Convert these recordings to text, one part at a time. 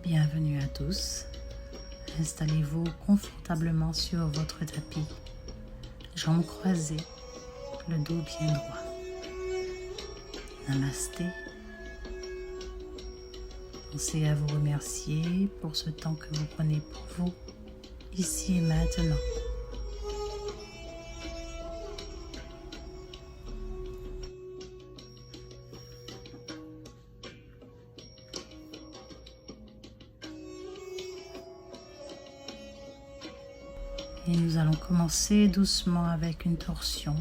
Bienvenue à tous. Installez-vous confortablement sur votre tapis, jambes croisées, le dos bien droit. Namasté. Pensez à vous remercier pour ce temps que vous prenez pour vous, ici et maintenant. Et nous allons commencer doucement avec une torsion.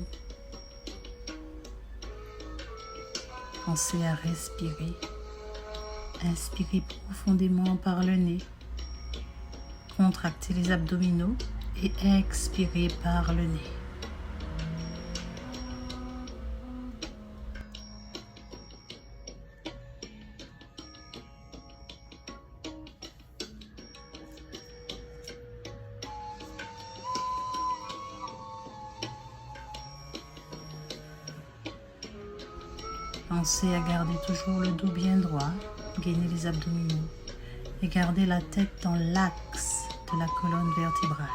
Pensez à respirer. Inspirez profondément par le nez. Contractez les abdominaux et expirez par le nez. Pensez à garder toujours le dos bien droit, gainer les abdominaux et garder la tête dans l'axe de la colonne vertébrale.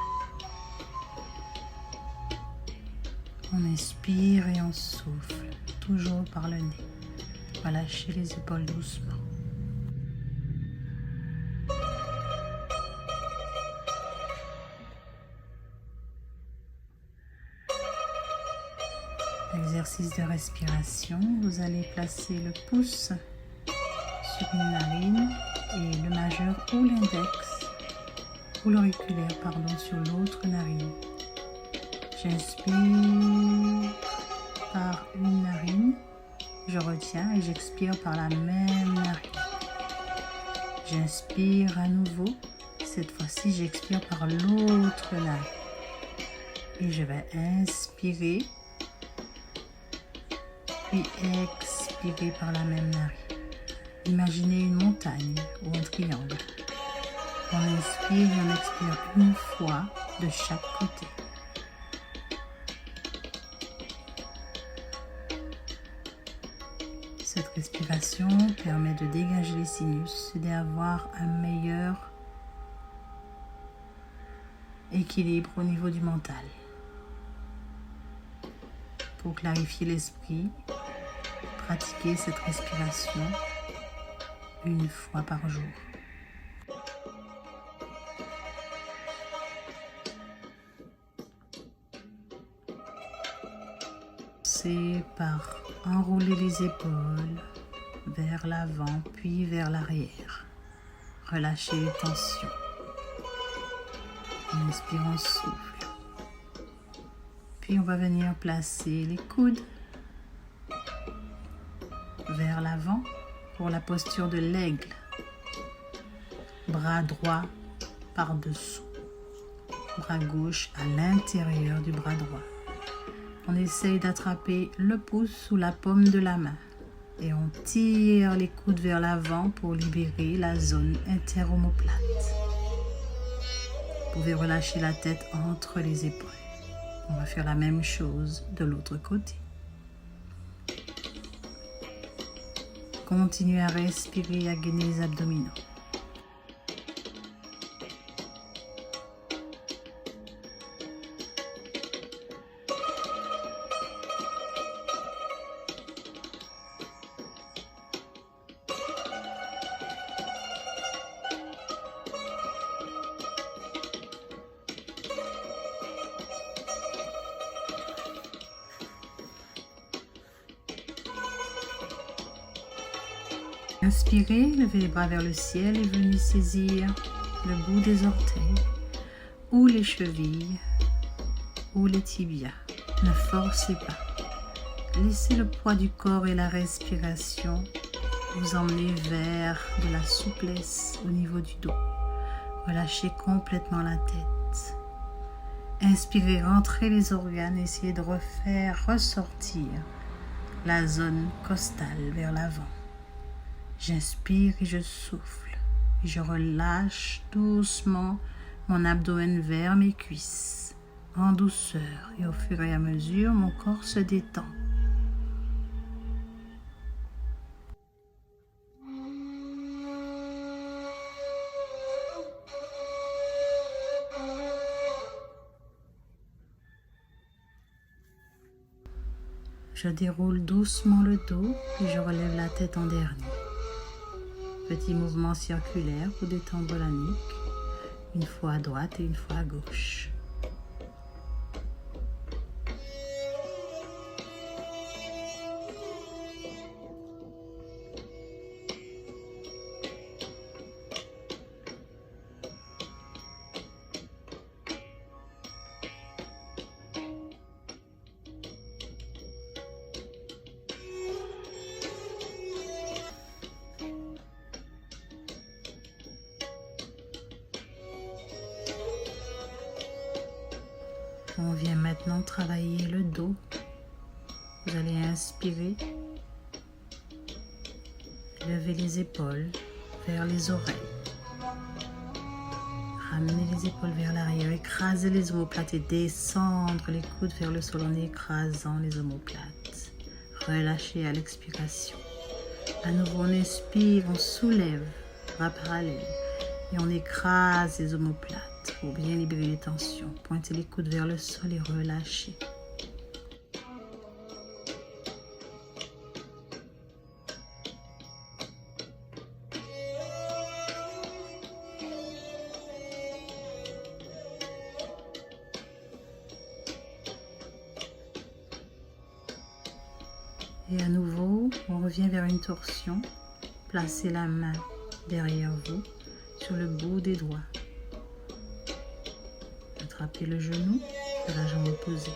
On inspire et on souffle, toujours par le nez. Relâchez les épaules doucement. Exercice de respiration, vous allez placer le pouce sur une narine et le majeur ou l'index ou l'auriculaire sur l'autre narine. J'inspire par une narine, je retiens et j'expire par la même narine. J'inspire à nouveau, cette fois-ci j'expire par l'autre narine. Et je vais inspirer puis expirez par la même narine. Imaginez une montagne ou un triangle. On inspire et on expire une fois de chaque côté. Cette respiration permet de dégager les sinus et d'avoir un meilleur équilibre au niveau du mental. Pour clarifier l'esprit, pratiquez cette respiration une fois par jour. C'est par enrouler les épaules vers l'avant puis vers l'arrière. Relâchez les tensions. En inspirant, on souffle. Puis on va venir placer les coudes vers l'avant pour la posture de l'aigle. Bras droit par-dessous. Bras gauche à l'intérieur du bras droit. On essaye d'attraper le pouce sous la paume de la main. Et on tire les coudes vers l'avant pour libérer la zone interomoplate. Vous pouvez relâcher la tête entre les épaules. On va faire la même chose de l'autre côté. Continuez à respirer et à gainer les abdominaux. Inspirez, levez les bras vers le ciel et venez saisir le bout des orteils ou les chevilles ou les tibias. Ne forcez pas. Laissez le poids du corps et la respiration vous emmener vers de la souplesse au niveau du dos. Relâchez complètement la tête. Inspirez, rentrez les organes, essayez de refaire ressortir la zone costale vers l'avant. J'inspire et je souffle. Et je relâche doucement mon abdomen vers mes cuisses, en douceur. Et au fur et à mesure, mon corps se détend. Je déroule doucement le dos et je relève la tête en dernier. Petit mouvement circulaire pour détendre la nuque, une fois à droite et une fois à gauche. On vient maintenant travailler le dos. Vous allez inspirer, lever les épaules vers les oreilles. Ramener les épaules vers l'arrière, écraser les omoplates et descendre les coudes vers le sol en écrasant les omoplates. Relâchez à l'expiration. À nouveau, on inspire, on soulève, bras parallèles et on écrase les omoplates pour bien libérer les tensions. Pointez les coudes vers le sol et relâchez. Et à nouveau, on revient vers une torsion. Placez la main derrière vous, sur le bout des doigts. Attrapez le genou de la jambe opposée.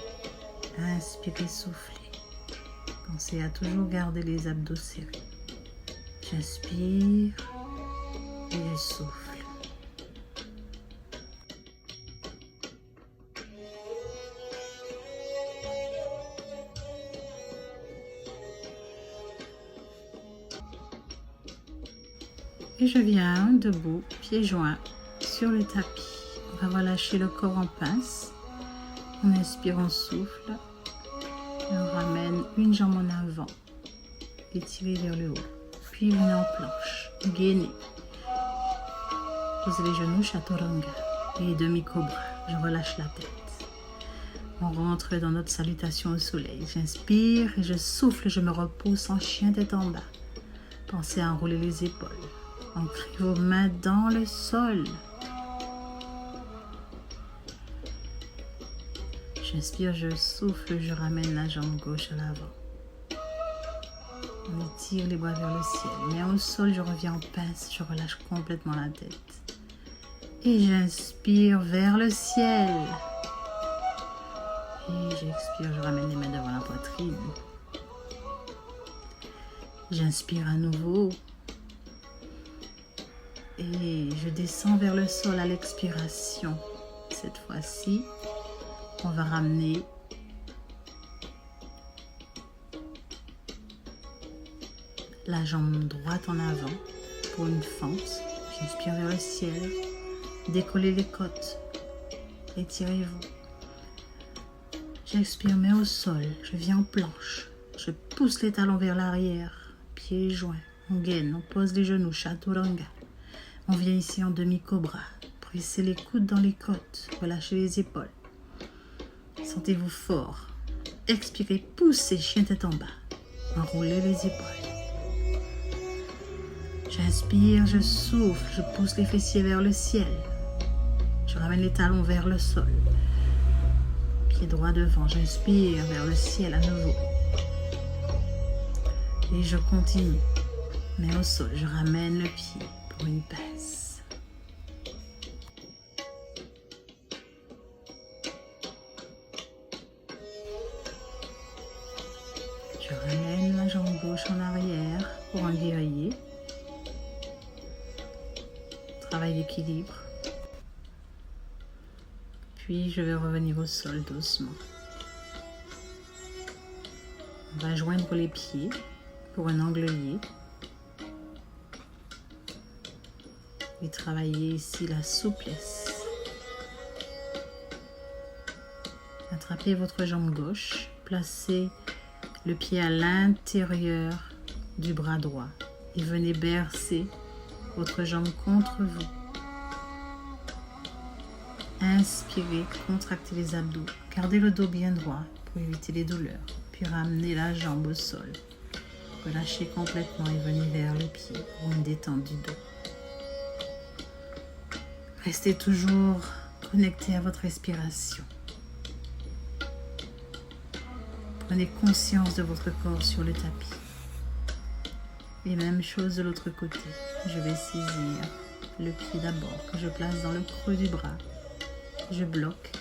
Inspirez, soufflez. Pensez à toujours garder les abdos serrés. J'inspire et je souffle. Et je viens debout, pieds joints sur le tapis. On va relâcher le corps en pince. On inspire, on souffle. Et on ramène une jambe en avant. Étirez vers le haut. Puis venez en planche. Gainez. Posez les genoux, chaturanga. Et demi-cobra. Je relâche la tête. On rentre dans notre salutation au soleil. J'inspire et je souffle. Je me repose en chien tête en bas. Pensez à enrouler les épaules. Ancrez vos mains dans le sol. J'inspire, je souffle, je ramène la jambe gauche à l'avant. On étire les bras vers le ciel. Mais au sol, je reviens en pince, je relâche complètement la tête. Et j'inspire vers le ciel. Et j'expire, je ramène les mains devant la poitrine. J'inspire à nouveau. Et je descends vers le sol à l'expiration. Cette fois-ci, on va ramener la jambe droite en avant pour une fente. J'inspire vers le ciel. Décollez les côtes. Étirez-vous. J'expire, mais au sol. Je viens en planche. Je pousse les talons vers l'arrière. Pieds joints. On gaine. On pose les genoux. Chaturanga. On vient ici en demi-cobra. Pressez les coudes dans les côtes. Relâchez les épaules. Sentez-vous fort. Expirez, poussez, chien tête en bas. Enroulez les épaules. J'inspire, je souffle, je pousse les fessiers vers le ciel. Je ramène les talons vers le sol. Pied droit devant, j'inspire vers le ciel à nouveau. Et je continue. Mais au sol, je ramène le pied pour une pince. Je ramène la jambe gauche en arrière pour un guerrier. Travail d'équilibre. Puis je vais revenir au sol doucement. On va joindre les pieds pour un angle-lié. Et travailler ici la souplesse. Attrapez votre jambe gauche. Placez le pied à l'intérieur du bras droit et venez bercer votre jambe contre vous. Inspirez, contractez les abdos. Gardez le dos bien droit pour éviter les douleurs. puis ramenez la jambe au sol. Relâchez complètement et venez vers le pied pour une détente du dos. Restez toujours connecté à votre respiration. Prenez conscience de votre corps sur le tapis. Et même chose de l'autre côté. Je vais saisir le pied d'abord que je place dans le creux du bras. Je bloque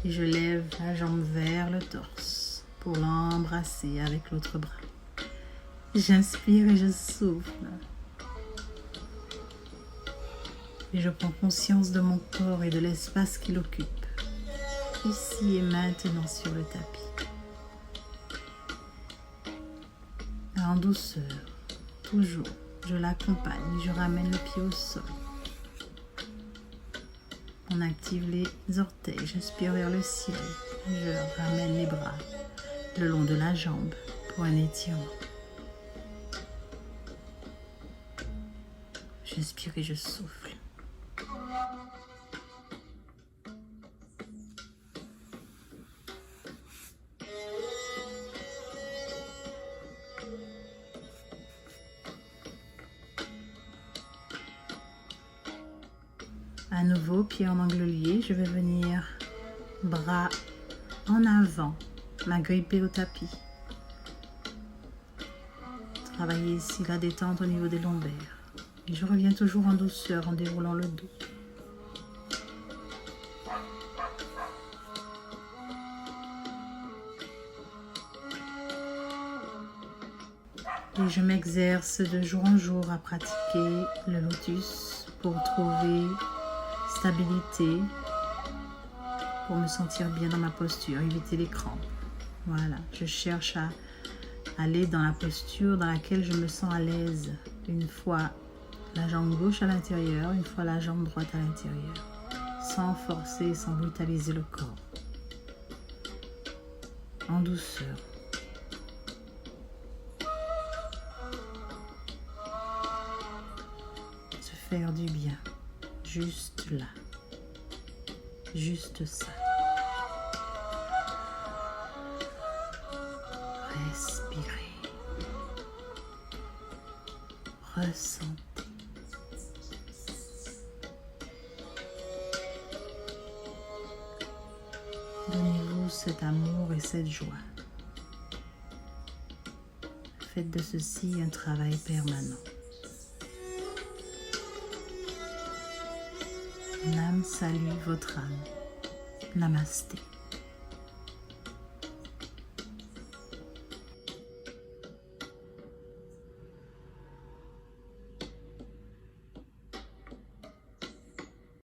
et je lève la jambe vers le torse pour l'embrasser avec l'autre bras. J'inspire et je souffle. Et je prends conscience de mon corps et de l'espace qu'il occupe, ici et maintenant sur le tapis. Et en douceur, toujours, je l'accompagne, je ramène le pied au sol. On active les orteils, j'inspire vers le ciel, je ramène les bras le long de la jambe pour un étirement. J'inspire et je souffle. À nouveau, pied en angle lié, je vais venir bras en avant, m'agripper au tapis. Travailler ici la détente au niveau des lombaires. Et je reviens toujours en douceur en déroulant le dos. Et je m'exerce de jour en jour à pratiquer le lotus pour trouver stabilité, pour me sentir bien dans ma posture, éviter les crampes. Voilà, je cherche à aller dans la posture dans laquelle je me sens à l'aise. Une fois la jambe gauche à l'intérieur, une fois la jambe droite à l'intérieur, sans forcer, sans brutaliser le corps. En douceur. Se faire du bien, juste là, juste ça. Respirez. Ressentez. Donnez-vous cet amour et cette joie. Faites de ceci un travail permanent. Mon âme salue votre âme. Namasté.